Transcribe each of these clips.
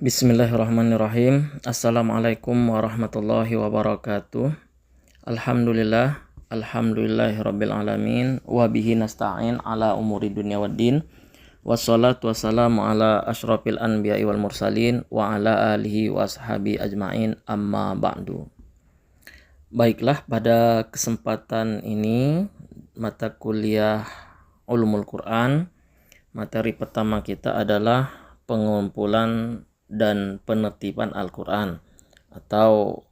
Bismillahirrahmanirrahim. Assalamualaikum warahmatullahi wabarakatuh. Alhamdulillahirabbil alamin wa bihi nasta'in ala umuri dunya waddin. Wassalatu wassalamu ala asyrafil anbiya'i wal mursalin wa ala alihi wa ashabi ajmain, amma ba'du. Baiklah, pada kesempatan ini mata kuliah Ulumul Quran, materi pertama kita adalah pengumpulan dan penertiban Al-Quran, atau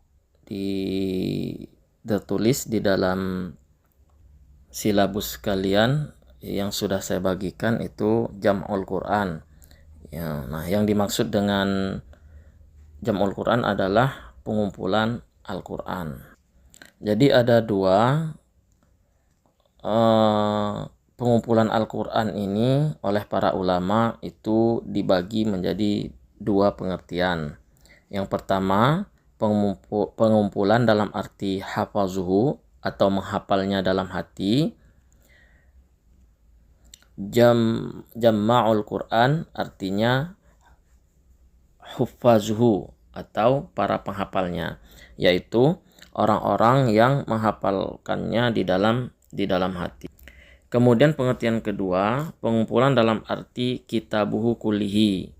tertulis di dalam silabus kalian yang sudah saya bagikan itu Jam'ul Quran ya. Nah, yang dimaksud dengan Jam'ul Quran adalah pengumpulan Al-Quran. Jadi ada dua pengumpulan Al-Quran ini oleh para ulama itu dibagi menjadi dua pengertian. Yang pertama, pengumpulan dalam arti hafazuhu atau menghafalnya dalam hati. Jamma'ul Quran artinya huffazuhu atau para penghafalnya, yaitu orang-orang yang menghafalkannya di dalam hati. Kemudian pengertian kedua, pengumpulan dalam arti kitabuhu kullihi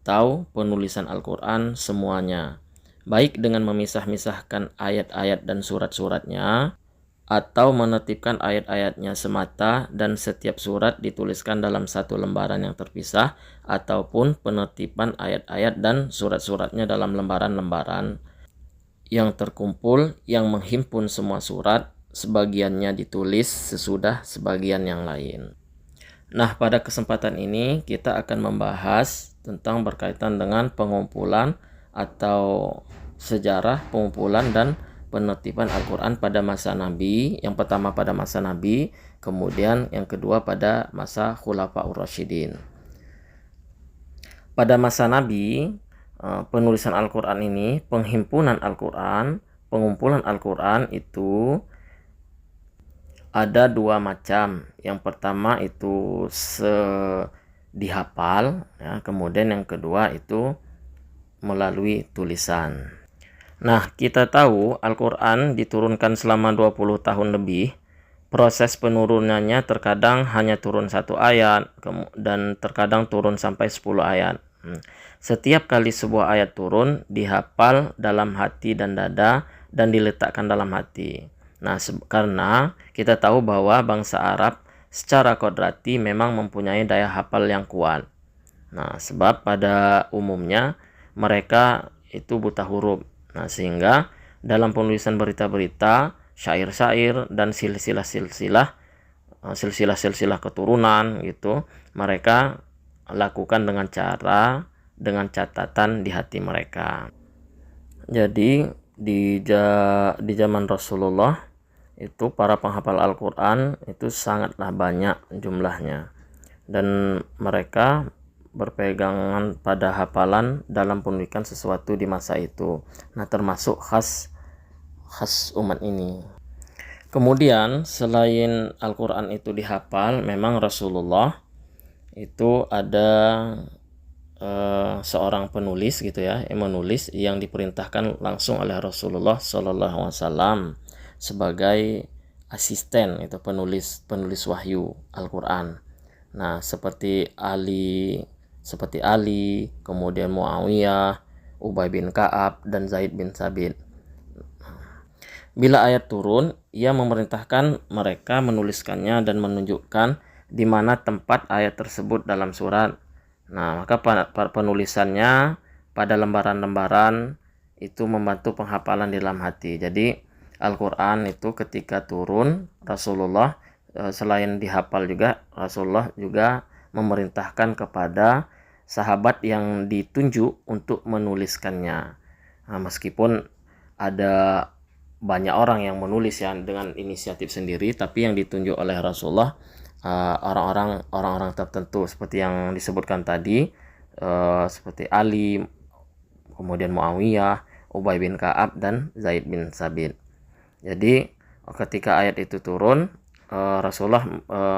atau penulisan Al-Quran semuanya, baik dengan memisah-misahkan ayat-ayat dan surat-suratnya, atau menertibkan ayat-ayatnya semata dan setiap surat dituliskan dalam satu lembaran yang terpisah, ataupun penertiban ayat-ayat dan surat-suratnya dalam lembaran-lembaran yang terkumpul yang menghimpun semua surat, sebagiannya ditulis sesudah sebagian yang lain. Nah, pada kesempatan ini kita akan membahas tentang berkaitan dengan pengumpulan atau sejarah pengumpulan dan penertiban Al-Quran pada masa Nabi. Yang pertama pada masa Nabi, kemudian yang kedua pada masa Khulafaur Rasyidin. Pada masa Nabi, penulisan Al-Quran ini, penghimpunan Al-Quran, pengumpulan Al-Quran itu ada dua macam. Yang pertama itu dihafal ya, kemudian yang kedua itu melalui tulisan. Nah, kita tahu Al-Quran diturunkan selama 20 tahun lebih. Proses penurunannya terkadang hanya turun 1 ayat dan terkadang turun sampai 10 ayat. Setiap kali sebuah ayat turun, dihafal dalam hati dan dada dan diletakkan dalam hati. Nah, karena kita tahu bahwa bangsa Arab secara kodrati memang mempunyai daya hafal yang kuat. Nah, sebab pada umumnya mereka itu buta huruf. Nah, sehingga dalam penulisan berita-berita, syair-syair dan silsilah-silsilah keturunan gitu, mereka lakukan dengan catatan di hati mereka. Jadi di zaman Rasulullah itu para penghafal Al-Quran itu sangatlah banyak jumlahnya, dan mereka berpegangan pada hafalan dalam pendidikan sesuatu di masa itu. Nah, termasuk khas umat ini. Kemudian selain Al-Quran itu dihafal, memang Rasulullah itu ada seorang penulis gitu ya, yang menulis, yang diperintahkan langsung oleh Rasulullah SAW sebagai asisten itu penulis wahyu Al-Quran. Nah, seperti Ali, kemudian Muawiyah, Ubay bin Ka'ab, dan Zaid bin Sabit. Bila ayat turun, ia memerintahkan mereka menuliskannya dan menunjukkan di mana tempat ayat tersebut dalam surat. Nah, maka penulisannya pada lembaran-lembaran itu membantu penghafalan di dalam hati. Jadi Al-Quran itu ketika turun, Rasulullah selain dihafal juga, Rasulullah juga memerintahkan kepada sahabat yang ditunjuk untuk menuliskannya. Nah, meskipun ada banyak orang yang menulis ya dengan inisiatif sendiri, tapi yang ditunjuk oleh Rasulullah orang-orang tertentu seperti yang disebutkan tadi, seperti Ali, kemudian Muawiyah, Ubay bin Ka'ab, dan Zaid bin Sabit. Jadi ketika ayat itu turun, Rasulullah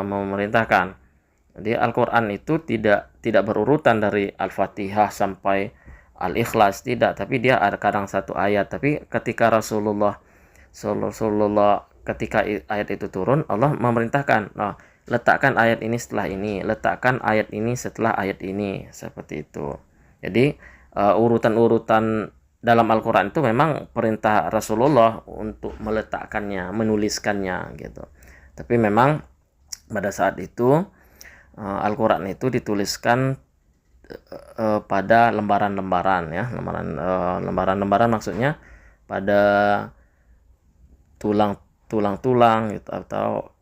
memerintahkan. Jadi Al-Quran itu tidak berurutan dari Al-Fatihah sampai Al-Ikhlas, tidak, tapi dia ada kadang satu ayat. Tapi ketika Rasulullah ketika ayat itu turun, Allah memerintahkan, nah, letakkan ayat ini setelah ini, letakkan ayat ini setelah ayat ini, seperti itu. Jadi urutan-urutan dalam Al-Quran itu memang perintah Rasulullah untuk meletakkannya, menuliskannya gitu. Tapi memang pada saat itu Al-Quran itu dituliskan pada lembaran-lembaran ya, lembaran-lembaran maksudnya pada tulang-tulang gitu, atau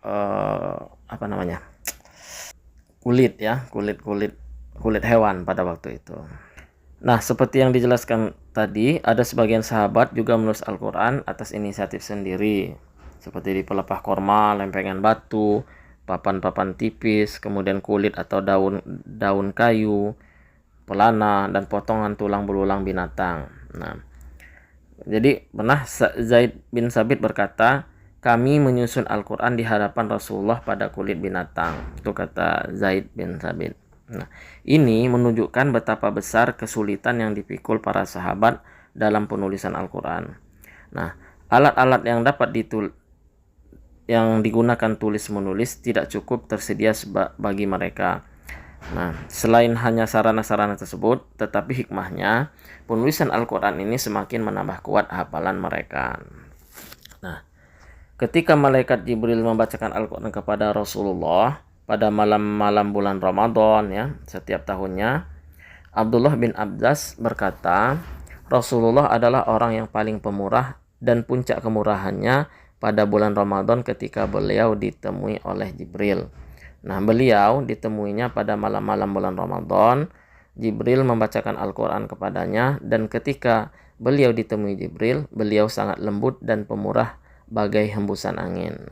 apa namanya, kulit ya, kulit hewan pada waktu itu. Nah, seperti yang dijelaskan tadi, ada sebagian sahabat juga menulis Al-Quran atas inisiatif sendiri, seperti di pelepah korma, lempengan batu, papan-papan tipis, kemudian kulit atau daun kayu, pelana, dan potongan tulang belulang binatang. Nah, jadi pernah Zaid bin Sabit berkata, kami menyusun Al-Quran di hadapan Rasulullah pada kulit binatang. Itu kata Zaid bin Sabit. Nah, ini menunjukkan betapa besar kesulitan yang dipikul para sahabat dalam penulisan Al-Quran. Nah, alat-alat yang digunakan tulis-menulis tidak cukup tersedia bagi mereka. Nah, selain hanya sarana-sarana tersebut, tetapi hikmahnya, penulisan Al-Quran ini semakin menambah kuat hafalan mereka. Nah, ketika malaikat Jibril membacakan Al-Quran kepada Rasulullah pada malam-malam bulan Ramadan ya, setiap tahunnya, Abdullah bin Abbas berkata, Rasulullah adalah orang yang paling pemurah dan puncak kemurahannya pada bulan Ramadan ketika beliau ditemui oleh Jibril. Nah, beliau ditemuinya pada malam-malam bulan Ramadan. Jibril membacakan Al-Quran kepadanya, dan ketika beliau ditemui Jibril, beliau sangat lembut dan pemurah bagai hembusan angin.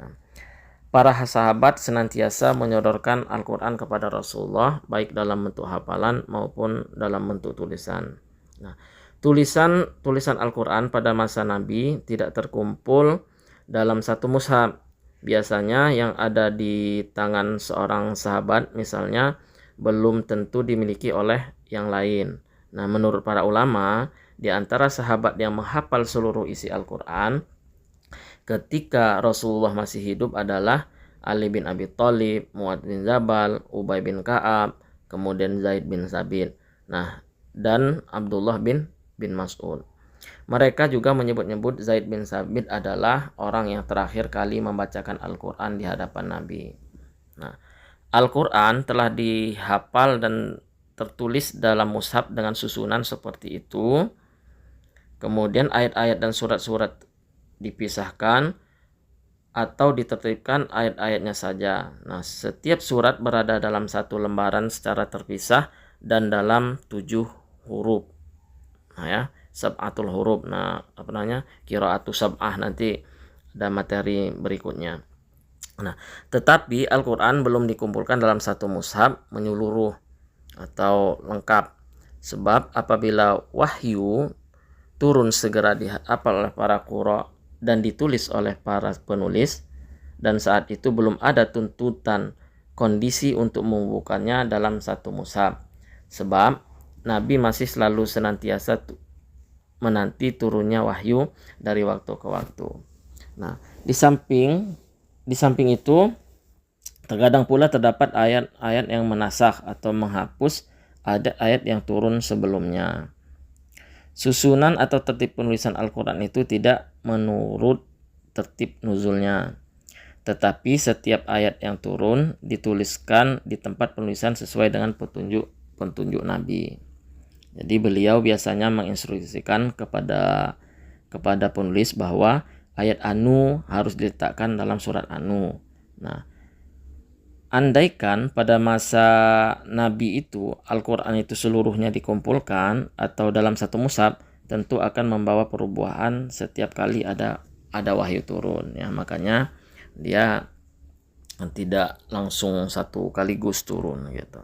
Para sahabat senantiasa menyodorkan Al-Quran kepada Rasulullah, baik dalam bentuk hafalan maupun dalam bentuk tulisan. Nah, tulisan Al-Quran pada masa Nabi tidak terkumpul dalam satu mushaf. Biasanya yang ada di tangan seorang sahabat misalnya belum tentu dimiliki oleh yang lain. Nah, menurut para ulama, di antara sahabat yang menghafal seluruh isi Al-Quran ketika Rasulullah masih hidup adalah Ali bin Abi Thalib, Mu'adz bin Jabal, Ubay bin Ka'ab, kemudian Zaid bin Sabit. Nah, dan Abdullah bin Mas'ud. Mereka juga menyebut-nyebut Zaid bin Sabit adalah orang yang terakhir kali membacakan Al-Quran di hadapan Nabi. Nah, Al-Quran telah dihafal dan tertulis dalam mushaf dengan susunan seperti itu. Kemudian ayat-ayat dan surat-surat dipisahkan atau ditertibkan ayat-ayatnya saja. Nah, setiap surat berada dalam satu lembaran secara terpisah dan dalam 7 huruf. Nah ya, sab'atul huruf. Nah, apa namanya? Qiraatu sab'ah, nanti ada materi berikutnya. Nah, tetapi Al-Qur'an belum dikumpulkan dalam satu mushaf menyeluruh atau lengkap. Sebab apabila wahyu turun segera dihafal oleh para qurra dan ditulis oleh para penulis, dan saat itu belum ada tuntutan kondisi untuk membukukannya dalam satu mushaf. Sebab Nabi masih selalu senantiasa menanti turunnya wahyu dari waktu ke waktu. Nah, di samping itu terkadang pula terdapat ayat-ayat yang menasakh atau menghapus ada ayat yang turun sebelumnya. Susunan atau tertib penulisan Al-Quran itu tidak menurut tertib nuzulnya, tetapi setiap ayat yang turun dituliskan di tempat penulisan sesuai dengan petunjuk Nabi. Jadi beliau biasanya menginstruksikan kepada penulis bahwa ayat anu harus diletakkan dalam surat anu. Nah, andaikan pada masa Nabi itu Al-Quran itu seluruhnya dikumpulkan atau dalam satu mushaf, tentu akan membawa perubahan setiap kali ada wahyu turun ya. Makanya dia tidak langsung satu kaligus turun gitu.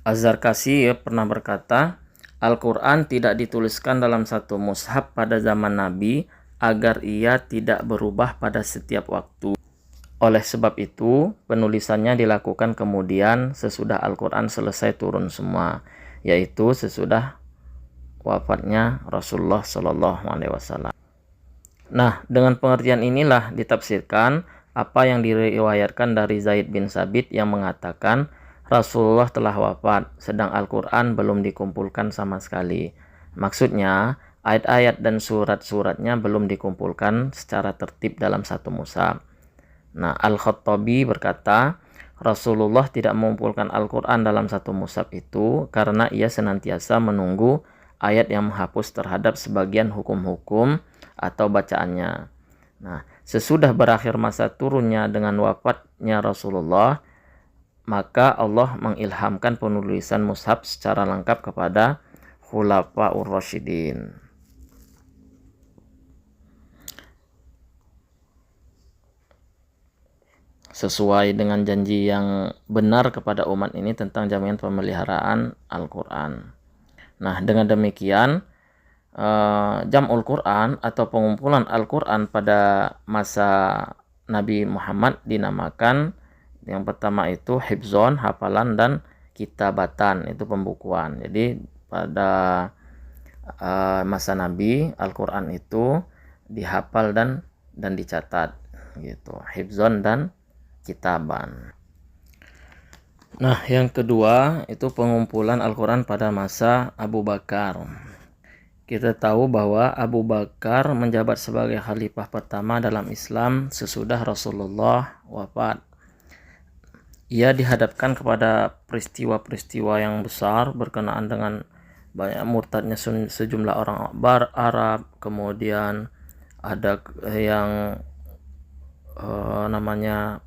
Az-Zarkashi pernah berkata, Al-Quran tidak dituliskan dalam satu mushaf pada zaman Nabi agar ia tidak berubah pada setiap waktu. Oleh sebab itu, penulisannya dilakukan kemudian sesudah Al-Quran selesai turun semua. yaitu sesudah wafatnya Rasulullah Shallallahu Alaihi Wasallam. Nah, dengan pengertian inilah ditafsirkan apa yang diriwayatkan dari Zaid bin Sabit yang mengatakan Rasulullah telah wafat, sedang Al-Quran belum dikumpulkan sama sekali. Maksudnya, ayat-ayat dan surat-suratnya belum dikumpulkan secara tertib dalam satu mushaf. Nah, Al-Khattabi berkata, Rasulullah tidak mengumpulkan Al-Quran dalam satu mushaf itu karena ia senantiasa menunggu ayat yang menghapus terhadap sebagian hukum-hukum atau bacaannya. Nah, sesudah berakhir masa turunnya dengan wafatnya Rasulullah, maka Allah mengilhamkan penulisan mushaf secara lengkap kepada Khulafaur Rasyidin. Sesuai dengan janji yang benar kepada umat ini tentang jaminan pemeliharaan Al-Quran. Nah, dengan demikian Jam'ul Quran atau pengumpulan Al-Quran pada masa Nabi Muhammad dinamakan yang pertama itu hifzon, hafalan, dan kitabatan, itu pembukuan. Jadi pada masa Nabi Al-Quran itu dihafal dan dicatat gitu, hifzon dan kitaban. Nah, yang kedua itu pengumpulan Al-Quran pada masa Abu Bakar. Kita tahu bahwa Abu Bakar menjabat sebagai khalifah pertama dalam Islam sesudah Rasulullah wafat. Ia dihadapkan kepada peristiwa-peristiwa yang besar berkenaan dengan banyak murtadnya sejumlah orang Arab, kemudian ada yang namanya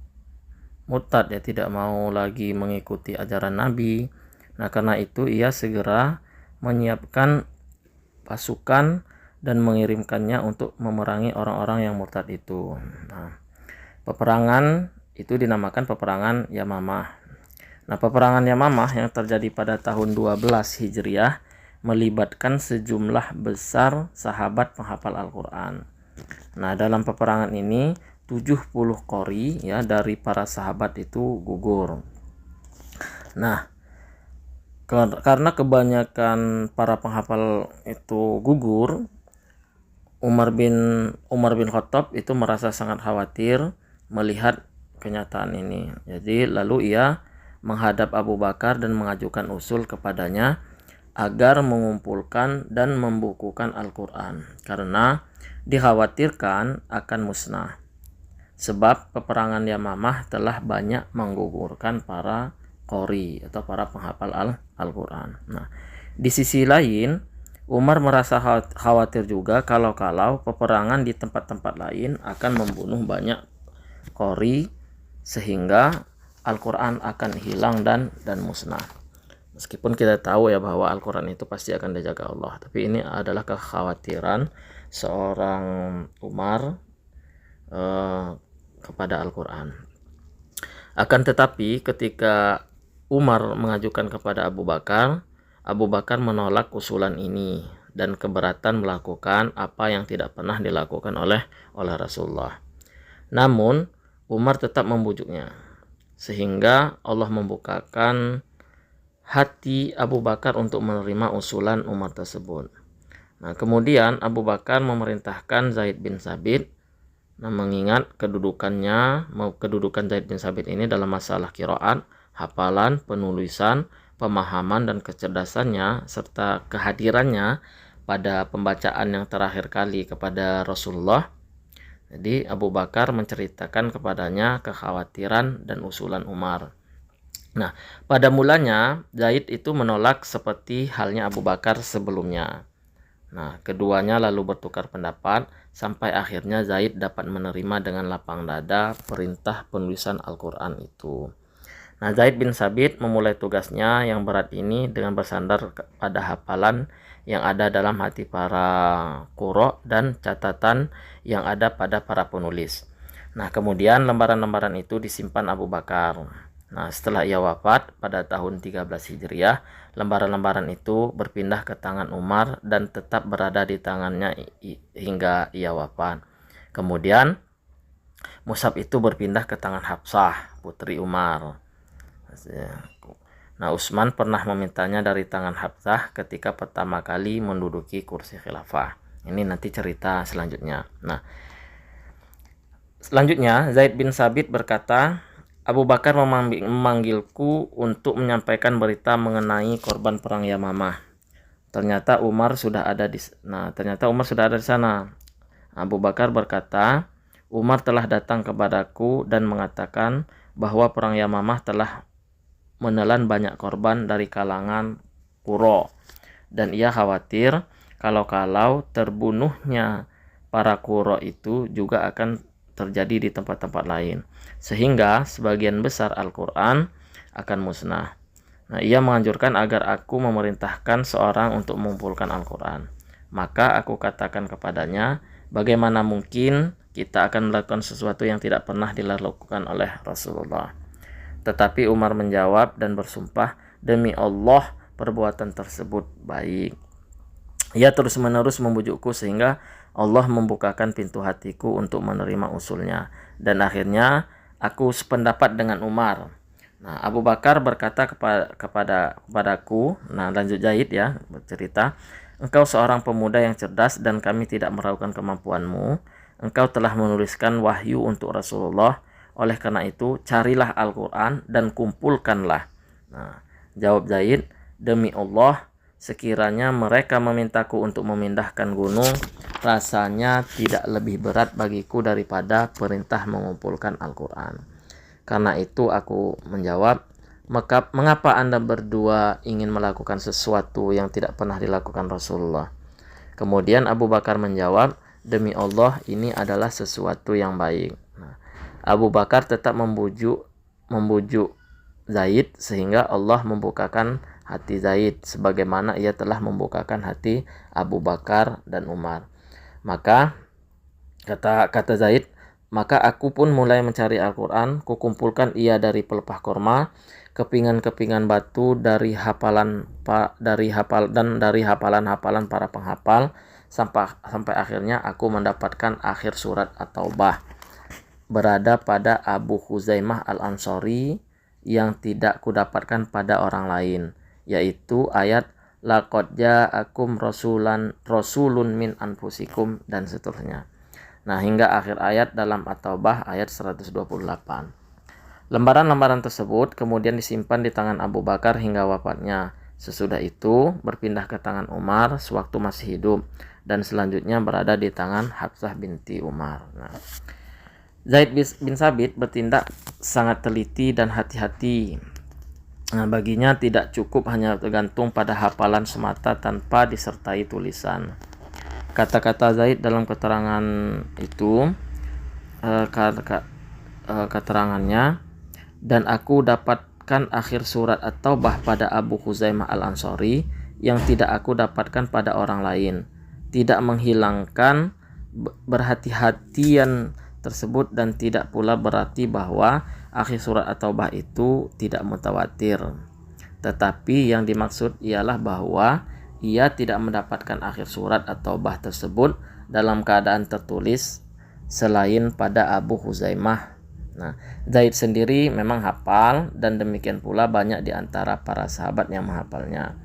murtad, ya, tidak mau lagi mengikuti ajaran Nabi. Nah, karena itu ia segera menyiapkan pasukan dan mengirimkannya untuk memerangi orang-orang yang murtad itu. Nah, peperangan itu dinamakan peperangan Yamamah. Nah, peperangan Yamamah yang terjadi pada tahun 12 Hijriah melibatkan sejumlah besar sahabat penghafal Al-Quran. Nah, dalam peperangan ini 70 qori, ya, dari para sahabat itu gugur. Nah, karena kebanyakan para penghafal itu gugur, Umar bin Khattab itu merasa sangat khawatir melihat kenyataan ini. Jadi lalu ia menghadap Abu Bakar dan mengajukan usul kepadanya agar mengumpulkan dan membukukan Al-Quran karena dikhawatirkan akan musnah. Sebab peperangan Yamamah telah banyak menggugurkan para qori atau para penghafal Al-Quran. Nah, di sisi lain, Umar merasa khawatir juga kalau peperangan di tempat-tempat lain akan membunuh banyak qori sehingga Al-Quran akan hilang dan musnah. Meskipun kita tahu, ya, bahwa Al-Quran itu pasti akan dijaga Allah, tapi ini adalah kekhawatiran seorang Umar kepada Al-Quran. Akan tetapi ketika Umar mengajukan kepada Abu Bakar menolak usulan ini dan keberatan melakukan apa yang tidak pernah dilakukan oleh Rasulullah. Namun Umar tetap membujuknya sehingga Allah membukakan hati Abu Bakar untuk menerima usulan Umar tersebut. Nah, kemudian Abu Bakar memerintahkan Zaid bin Sabit. Nah, mengingat kedudukan Zaid bin Sabit ini dalam masalah qiraat, hafalan, penulisan, pemahaman, dan kecerdasannya serta kehadirannya pada pembacaan yang terakhir kali kepada Rasulullah. Jadi Abu Bakar menceritakan kepadanya kekhawatiran dan usulan Umar. Nah, pada mulanya Zaid itu menolak seperti halnya Abu Bakar sebelumnya. Nah, keduanya lalu bertukar pendapat sampai akhirnya Zaid dapat menerima dengan lapang dada perintah penulisan Al-Quran itu. Nah, Zaid bin Sabit memulai tugasnya yang berat ini dengan bersandar pada hafalan yang ada dalam hati para qurra dan catatan yang ada pada para penulis. Nah, kemudian lembaran-lembaran itu disimpan Abu Bakar. Nah, setelah ia wafat pada tahun 13 Hijriah, lembaran-lembaran itu berpindah ke tangan Umar dan tetap berada di tangannya hingga ia wafat. Kemudian mushaf itu berpindah ke tangan Hafsah, putri Umar. Nah, Utsman pernah memintanya dari tangan Hafsah ketika pertama kali menduduki kursi khilafah. Ini nanti cerita selanjutnya. Nah, selanjutnya Zaid bin Sabit berkata, Abu Bakar memanggilku untuk menyampaikan berita mengenai korban perang Yamamah. Ternyata Umar sudah ada di sana. Abu Bakar berkata, Umar telah datang kepadaku dan mengatakan bahwa perang Yamamah telah menelan banyak korban dari kalangan Qura, dan ia khawatir kalau terbunuhnya para Qura itu juga akan terjadi di tempat-tempat lain, sehingga sebagian besar Al-Quran akan musnah. Nah, ia menganjurkan agar aku memerintahkan seorang untuk mengumpulkan Al-Quran. Maka aku katakan kepadanya, bagaimana mungkin kita akan melakukan sesuatu yang tidak pernah dilakukan oleh Rasulullah. Tetapi Umar menjawab dan bersumpah, demi Allah perbuatan tersebut baik. Ia terus-menerus membujukku sehingga Allah membukakan pintu hatiku untuk menerima usulnya. Dan akhirnya aku sependapat dengan Umar. Nah, Abu Bakar berkata kepadaku, nah lanjut Zaid ya bercerita, engkau seorang pemuda yang cerdas dan kami tidak meragukan kemampuanmu. Engkau telah menuliskan wahyu untuk Rasulullah. Oleh karena itu, carilah Al-Quran dan kumpulkanlah. Nah, jawab Zaid, demi Allah, sekiranya mereka memintaku untuk memindahkan gunung, rasanya tidak lebih berat bagiku daripada perintah mengumpulkan Al-Quran. Karena itu aku menjawab, mengapa Anda berdua ingin melakukan sesuatu yang tidak pernah dilakukan Rasulullah? Kemudian Abu Bakar menjawab, demi Allah ini adalah sesuatu yang baik. Nah, Abu Bakar tetap membujuk Zaid sehingga Allah membukakan hati Zaid sebagaimana ia telah membukakan hati Abu Bakar dan Umar. Maka kata Zaid, maka aku pun mulai mencari Al-Quran, kukumpulkan ia dari pelepah korma, kepingan-kepingan batu dari hafalan hafalan para penghafal sampai akhirnya aku mendapatkan akhir surat At-Taubah berada pada Abu Khuzaimah Al-Ansari yang tidak kudapatkan pada orang lain, yaitu ayat laqad ja'akum rasulun min anfusikum dan seterusnya. Nah, hingga akhir ayat dalam At-Taubah ayat 128. Lembaran-lembaran tersebut kemudian disimpan di tangan Abu Bakar hingga wafatnya. Sesudah itu berpindah ke tangan Umar sewaktu masih hidup dan selanjutnya berada di tangan Hafsah binti Umar. Nah, Zaid bin Sabit bertindak sangat teliti dan hati-hati. Nah, baginya tidak cukup hanya tergantung pada hafalan semata tanpa disertai tulisan. Kata-kata Zaid dalam keterangan itu, keterangannya, dan aku dapatkan akhir surat At-Taubah pada Abu Khuzaimah Al-Ansari yang tidak aku dapatkan pada orang lain, tidak menghilangkan berhati-hatian tersebut dan tidak pula berarti bahwa akhir surat At-Taubah itu tidak mutawatir. Tetapi yang dimaksud ialah bahwa ia tidak mendapatkan akhir surat At-Taubah tersebut dalam keadaan tertulis selain pada Abu Khuzaimah. Nah, Zaid sendiri memang hafal dan demikian pula banyak di antara para sahabat yang menghafalnya.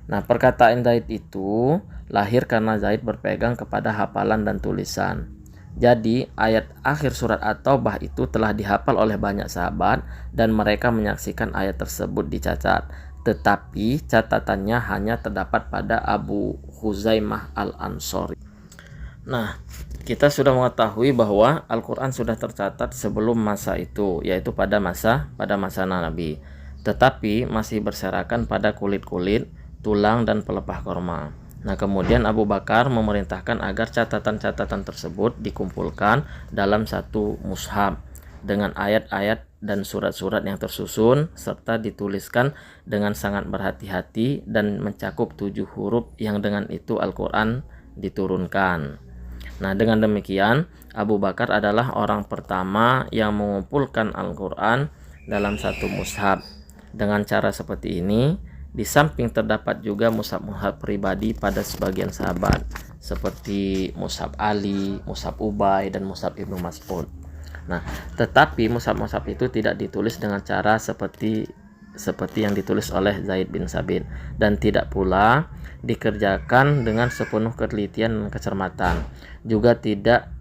Nah, perkataan Zaid itu lahir karena Zaid berpegang kepada hafalan dan tulisan. Jadi ayat akhir surat At-Taubah itu telah dihafal oleh banyak sahabat dan mereka menyaksikan ayat tersebut dicatat. Tetapi catatannya hanya terdapat pada Abu Khuzaimah Al-Ansari. Nah, kita sudah mengetahui bahwa Al-Quran sudah tercatat sebelum masa itu, yaitu pada masa Nabi. Tetapi masih berserakan pada kulit-kulit, tulang dan pelepah korma. Nah, kemudian Abu Bakar memerintahkan agar catatan-catatan tersebut dikumpulkan dalam satu mushaf dengan ayat-ayat dan surat-surat yang tersusun serta dituliskan dengan sangat berhati-hati dan mencakup 7 huruf yang dengan itu Al-Quran diturunkan. Nah, dengan demikian Abu Bakar adalah orang pertama yang mengumpulkan Al-Quran dalam satu mushaf. Dengan cara seperti ini, di samping terdapat juga mushaf-mushaf pribadi pada sebagian sahabat seperti mushaf Ali, mushaf Ubay, dan mushaf Ibnu Mas'ud. Nah, tetapi mushaf-mushaf itu tidak ditulis dengan cara seperti seperti yang ditulis oleh Zaid bin Sabit, dan tidak pula dikerjakan dengan sepenuh ketelitian dan kecermatan. Juga tidak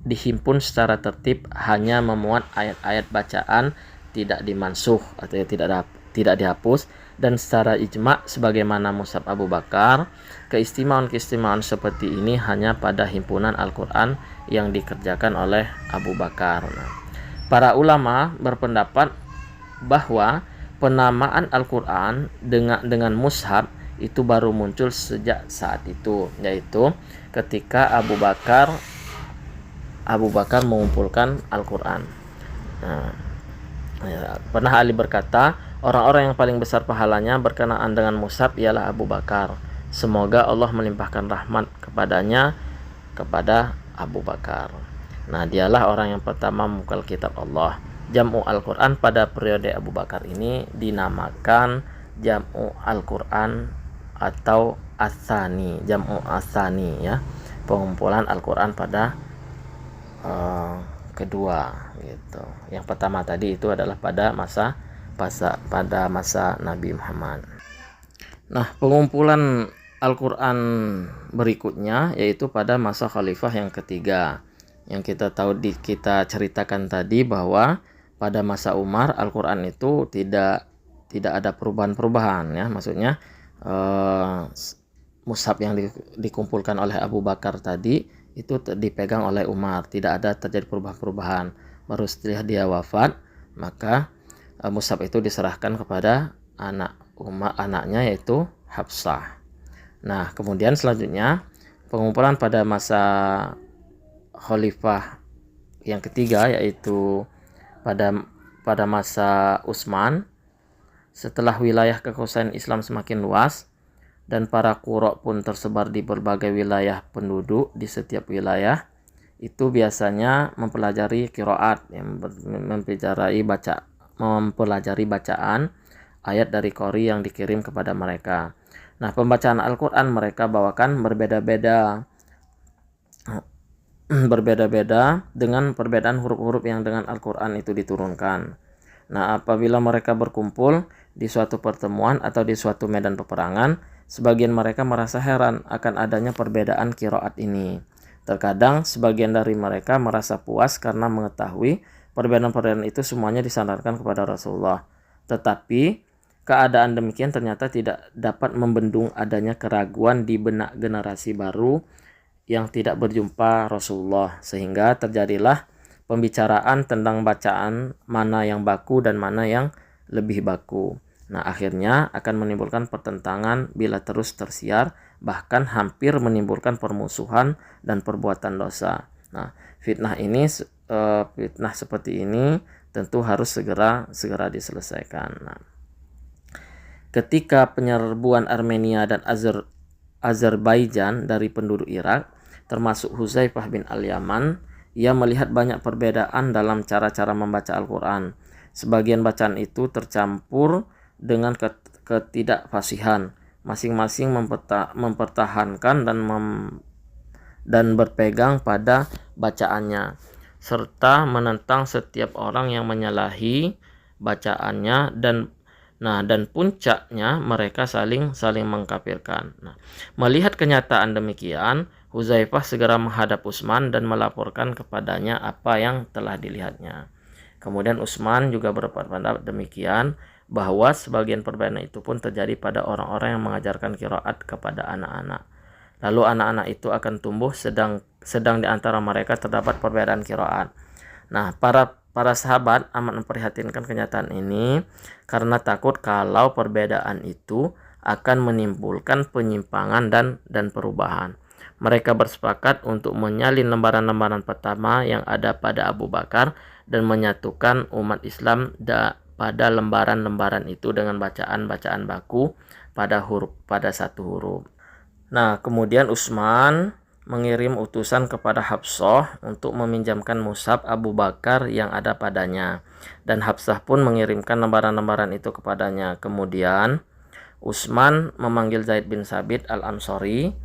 dihimpun secara tertib, hanya memuat ayat-ayat bacaan, tidak dimansuh atau tidak dihapus, dan secara ijma sebagaimana Mushaf Abu Bakar. Keistimewaan-keistimewaan seperti ini hanya pada himpunan Al-Quran yang dikerjakan oleh Abu Bakar. Nah, para ulama berpendapat bahwa penamaan Al-Quran dengan mushaf itu baru muncul sejak saat itu, yaitu ketika Abu Bakar mengumpulkan Al-Quran. Nah, pernah Ali berkata, orang-orang yang paling besar pahalanya berkenaan dengan mushaf ialah Abu Bakar. Semoga Allah melimpahkan rahmat kepadanya, kepada Abu Bakar. Nah, dialah orang yang pertama memukul kitab Allah. Jam'u Al-Quran pada periode Abu Bakar ini dinamakan Jam'u Al-Quran atau As-Tsani, Jam'u As-Tsani, ya, pengumpulan Al-Quran pada kedua gitu. Yang pertama tadi itu adalah pada masa Nabi Muhammad. Nah, pengumpulan Al-Quran berikutnya yaitu pada masa khalifah yang ketiga. Yang kita ceritakan tadi bahwa pada masa Umar Al-Quran itu tidak ada perubahan-perubahan, ya. Maksudnya mushaf yang dikumpulkan oleh Abu Bakar tadi itu dipegang oleh Umar, tidak ada terjadi perubahan-perubahan. Baru setelah dia wafat, maka mushaf itu diserahkan kepada anaknya yaitu Hafsah. Nah, kemudian selanjutnya pengumpulan pada masa khalifah yang ketiga yaitu pada masa Utsman, setelah wilayah kekuasaan Islam semakin luas dan para qurra pun tersebar di berbagai wilayah penduduk di setiap wilayah, itu biasanya mempelajari qiraat, yang mempelajari bacaan ayat dari qori yang dikirim kepada mereka. Nah, pembacaan Al-Quran mereka bawakan berbeda-beda dengan perbedaan huruf-huruf yang dengan Al-Quran itu diturunkan. Nah, apabila mereka berkumpul di suatu pertemuan atau di suatu medan peperangan, sebagian mereka merasa heran akan adanya perbedaan qiraat ini. Terkadang sebagian dari mereka merasa puas karena mengetahui perbedaan-perbedaan itu semuanya disandarkan kepada Rasulullah. Tetapi keadaan demikian ternyata tidak dapat membendung adanya keraguan di benak generasi baru yang tidak berjumpa Rasulullah, sehingga terjadilah pembicaraan tentang bacaan mana yang baku dan mana yang lebih baku. Nah, akhirnya akan menimbulkan pertentangan bila terus tersiar, bahkan hampir menimbulkan permusuhan dan perbuatan dosa. Nah, fitnah seperti ini tentu harus segera diselesaikan. Nah, ketika penyerbuan Armenia dan Azerbaijan dari penduduk Irak, termasuk Hudzaifah bin Al-Yaman, ia melihat banyak perbedaan dalam cara-cara membaca Al-Quran. Sebagian bacaan itu tercampur dengan ketidakfasihan. Masing-masing mempertahankan dan berpegang pada bacaannya, serta menentang setiap orang yang menyalahi bacaannya, dan puncaknya mereka saling mengkafirkan. Nah, melihat kenyataan demikian, Hudzaifah segera menghadap Utsman dan melaporkan kepadanya apa yang telah dilihatnya. Kemudian Utsman juga berpendapat demikian, bahwa sebagian perbedaan itu pun terjadi pada orang-orang yang mengajarkan qiraat kepada anak-anak. Lalu anak-anak itu akan tumbuh, sedang di antara mereka terdapat perbedaan qiraat. Nah, para sahabat amat memprihatinkan kenyataan ini karena takut kalau perbedaan itu akan menimbulkan penyimpangan dan perubahan. Mereka bersepakat untuk menyalin lembaran-lembaran pertama yang ada pada Abu Bakar dan menyatukan umat Islam pada lembaran-lembaran itu dengan bacaan-bacaan baku pada satu huruf. Nah, kemudian Utsman mengirim utusan kepada Hafsah untuk meminjamkan mushaf Abu Bakar yang ada padanya, dan Hafsah pun mengirimkan lembaran-lembaran itu kepadanya. Kemudian Utsman memanggil Zaid bin Sabit Al-Ansari,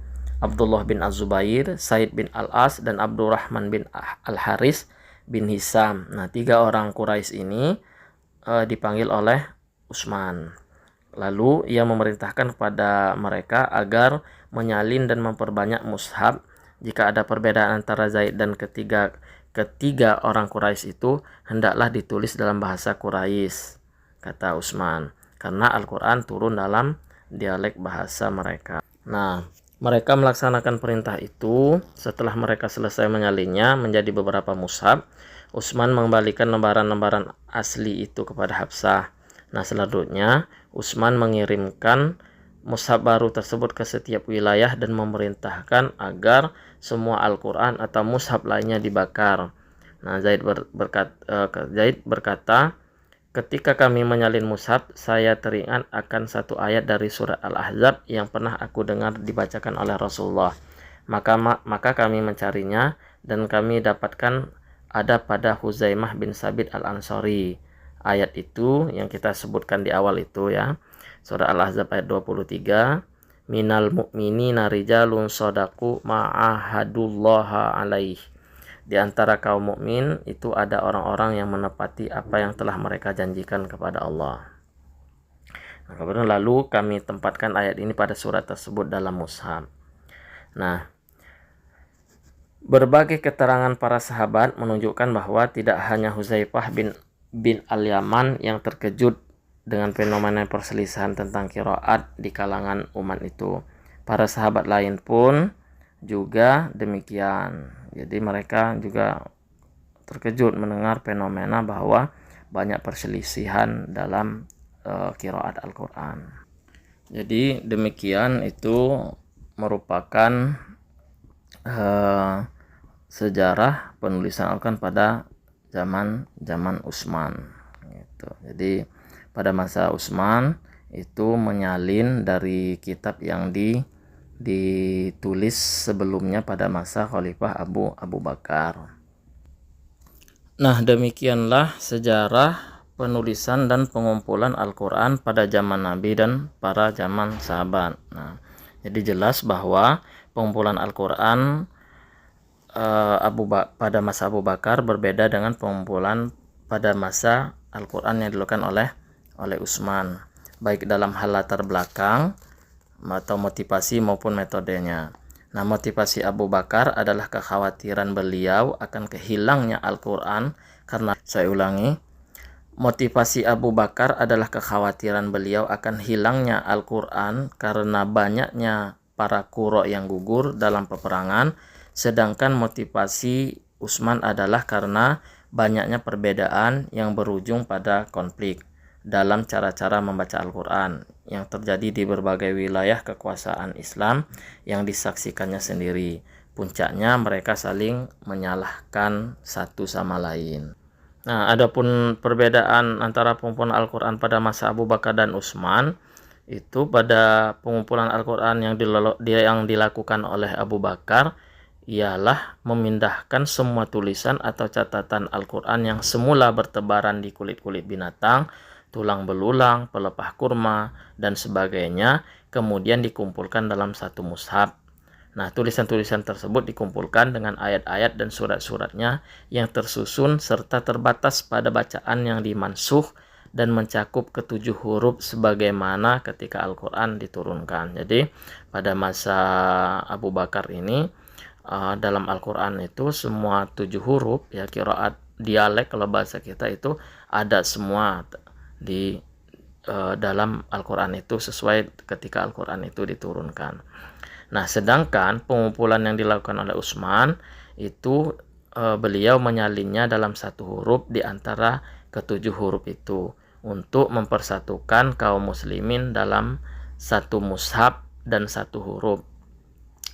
Abdullah bin Az-Zubair, Said bin Al-As, dan Abdurrahman bin Al-Haris bin Hisam. Nah, 3 orang Quraisy ini dipanggil oleh Utsman. Lalu ia memerintahkan kepada mereka agar menyalin dan memperbanyak mushaf. Jika ada perbedaan antara Zaid dan ketiga orang Quraisy itu, hendaklah ditulis dalam bahasa Quraisy, kata Utsman, karena Al-Quran turun dalam dialek bahasa mereka. Nah, mereka melaksanakan perintah itu. Setelah mereka selesai menyalinnya menjadi beberapa mushaf, Utsman mengembalikan lembaran-lembaran asli itu kepada Hafsah. Nah, selanjutnya Utsman mengirimkan mushaf baru tersebut ke setiap wilayah dan memerintahkan agar semua Al-Quran atau mushaf lainnya dibakar. Nah, Zaid berkata, ketika kami menyalin mushaf, saya teringat akan satu ayat dari surat Al-Ahzab yang pernah aku dengar dibacakan oleh Rasulullah. Maka kami mencarinya dan kami dapatkan ada pada Huzaimah bin Sabit Al-Ansari. Ayat itu yang kita sebutkan di awal itu ya. Surah Al-Ahzab ayat 23. Minal mu'minina rijalun shadaku ma'ahadullaha alaih. Di antara kaum mukmin itu ada orang-orang yang menepati apa yang telah mereka janjikan kepada Allah. Nah, kemudian lalu kami tempatkan ayat ini pada surat tersebut dalam mushaf. Nah, berbagai keterangan para sahabat menunjukkan bahwa tidak hanya Hudzaifah bin Al-Yaman yang terkejut dengan fenomena perselisihan tentang qiraat di kalangan umat itu. Para sahabat lain pun juga demikian. Jadi mereka juga terkejut mendengar fenomena bahwa banyak perselisihan dalam qiraat Al-Quran. Jadi demikian itu merupakan sejarah penulisan Al-Quran pada zaman Utsman gitu. Jadi pada masa Utsman itu menyalin dari kitab yang ditulis sebelumnya pada masa Khalifah Abu Bakar. Nah, demikianlah sejarah penulisan dan pengumpulan Al-Quran pada zaman Nabi dan para zaman sahabat. Nah, jadi jelas bahwa pengumpulan Al-Quran pada masa Abu Bakar berbeda dengan pengumpulan pada masa Al-Quran yang dilakukan oleh Utsman, baik dalam hal latar belakang atau motivasi maupun metodenya. Nah, motivasi Abu Bakar adalah kekhawatiran beliau akan kehilangnya Al-Quran karena, saya ulangi, motivasi Abu Bakar adalah kekhawatiran beliau akan hilangnya Al-Quran karena banyaknya para qurra yang gugur dalam peperangan, sedangkan motivasi Utsman adalah karena banyaknya perbedaan yang berujung pada konflik dalam cara-cara membaca Al-Quran yang terjadi di berbagai wilayah kekuasaan Islam yang disaksikannya sendiri. Puncaknya mereka saling menyalahkan satu sama lain. Nah, adapun perbedaan antara pengumpulan Al-Quran pada masa Abu Bakar dan Utsman, itu pada pengumpulan Al-Quran yang dilakukan oleh Abu Bakar ialah memindahkan semua tulisan atau catatan Al-Quran yang semula bertebaran di kulit-kulit binatang, tulang belulang, pelepah kurma, dan sebagainya, kemudian dikumpulkan dalam satu mushaf. Nah, tulisan-tulisan tersebut dikumpulkan dengan ayat-ayat dan surat-suratnya yang tersusun serta terbatas pada bacaan yang dimansuh dan mencakup ketujuh huruf sebagaimana ketika Al-Quran diturunkan. Jadi pada masa Abu Bakar ini dalam Al-Quran itu semua 7 huruf ya, qiraat dialek kalau bahasa kita itu ada semua di dalam Al-Quran itu sesuai ketika Al-Quran itu diturunkan. Nah, sedangkan pengumpulan yang dilakukan oleh Utsman itu beliau menyalinnya dalam satu huruf di antara ketujuh huruf itu untuk mempersatukan kaum muslimin dalam satu mushaf dan satu huruf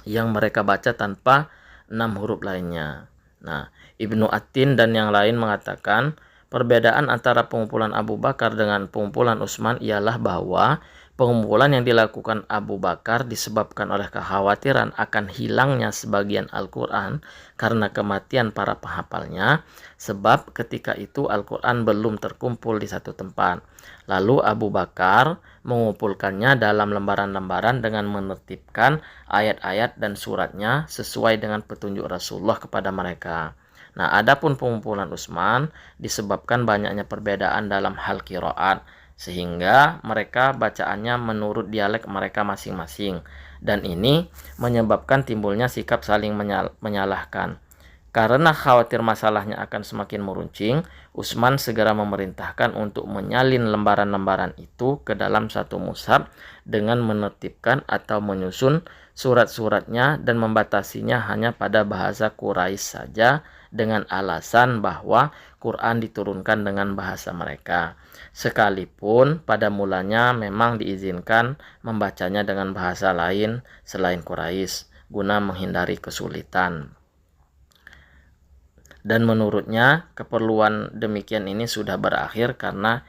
yang mereka baca tanpa 6 huruf lainnya. Nah, Ibnu Atin dan yang lain mengatakan perbedaan antara pengumpulan Abu Bakar dengan pengumpulan Utsman ialah bahwa pengumpulan yang dilakukan Abu Bakar disebabkan oleh kekhawatiran akan hilangnya sebagian Al-Quran karena kematian para penghafalnya, sebab ketika itu Al-Quran belum terkumpul di satu tempat. Lalu Abu Bakar mengumpulkannya dalam lembaran-lembaran dengan menertibkan ayat-ayat dan suratnya sesuai dengan petunjuk Rasulullah kepada mereka. Nah, adapun pengumpulan Utsman disebabkan banyaknya perbedaan dalam hal qiraat, sehingga mereka bacaannya menurut dialek mereka masing-masing, dan ini menyebabkan timbulnya sikap saling menyalahkan. Karena khawatir masalahnya akan semakin meruncing, Utsman segera memerintahkan untuk menyalin lembaran-lembaran itu ke dalam satu mushaf dengan menertibkan atau menyusun surat-suratnya dan membatasinya hanya pada bahasa Quraisy saja, dengan alasan bahwa Quran diturunkan dengan bahasa mereka. Sekalipun pada mulanya memang diizinkan membacanya dengan bahasa lain selain Quraisy guna menghindari kesulitan. Dan menurutnya keperluan demikian ini sudah berakhir karena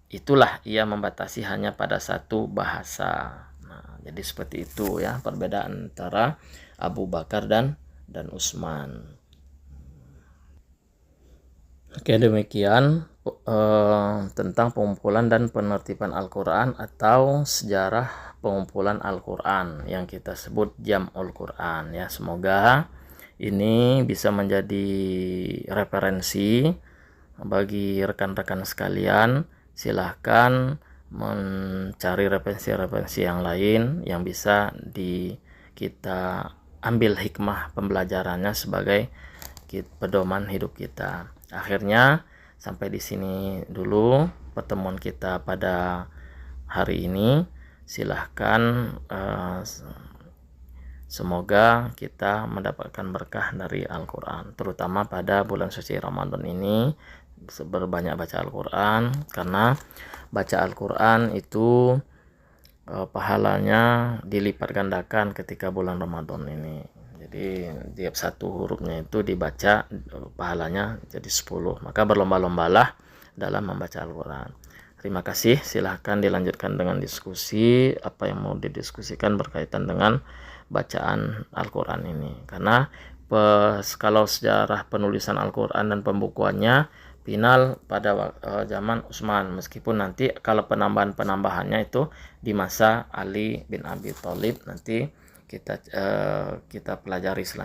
itulah ia membatasi hanya pada satu bahasa. Nah, jadi seperti itu ya perbedaan antara Abu Bakar dan Utsman. Oke, demikian tentang pengumpulan dan penertiban Al-Quran atau sejarah pengumpulan Al-Quran yang kita sebut Jam'ul Quran ya. Semoga ini bisa menjadi referensi bagi rekan-rekan sekalian. Silahkan mencari referensi-referensi yang lain yang bisa kita ambil hikmah pembelajarannya sebagai pedoman hidup kita. Akhirnya sampai di sini dulu pertemuan kita pada hari ini. Silahkan semoga kita mendapatkan berkah dari Al-Quran, terutama pada bulan suci Ramadan ini. Berbanyak baca Al-Quran, karena baca Al-Quran itu pahalanya dilipat gandakan ketika bulan Ramadan ini. Jadi tiap satu hurufnya itu dibaca pahalanya jadi 10. Maka berlomba-lombalah dalam membaca Al-Quran. Terima kasih, silahkan dilanjutkan dengan diskusi apa yang mau didiskusikan berkaitan dengan bacaan Al-Quran ini. Karena kalau sejarah penulisan Al-Quran dan pembukuannya final pada zaman Utsman, meskipun nanti kalau penambahan-penambahannya itu di masa Ali bin Abi Thalib nanti kita pelajari selanjutnya.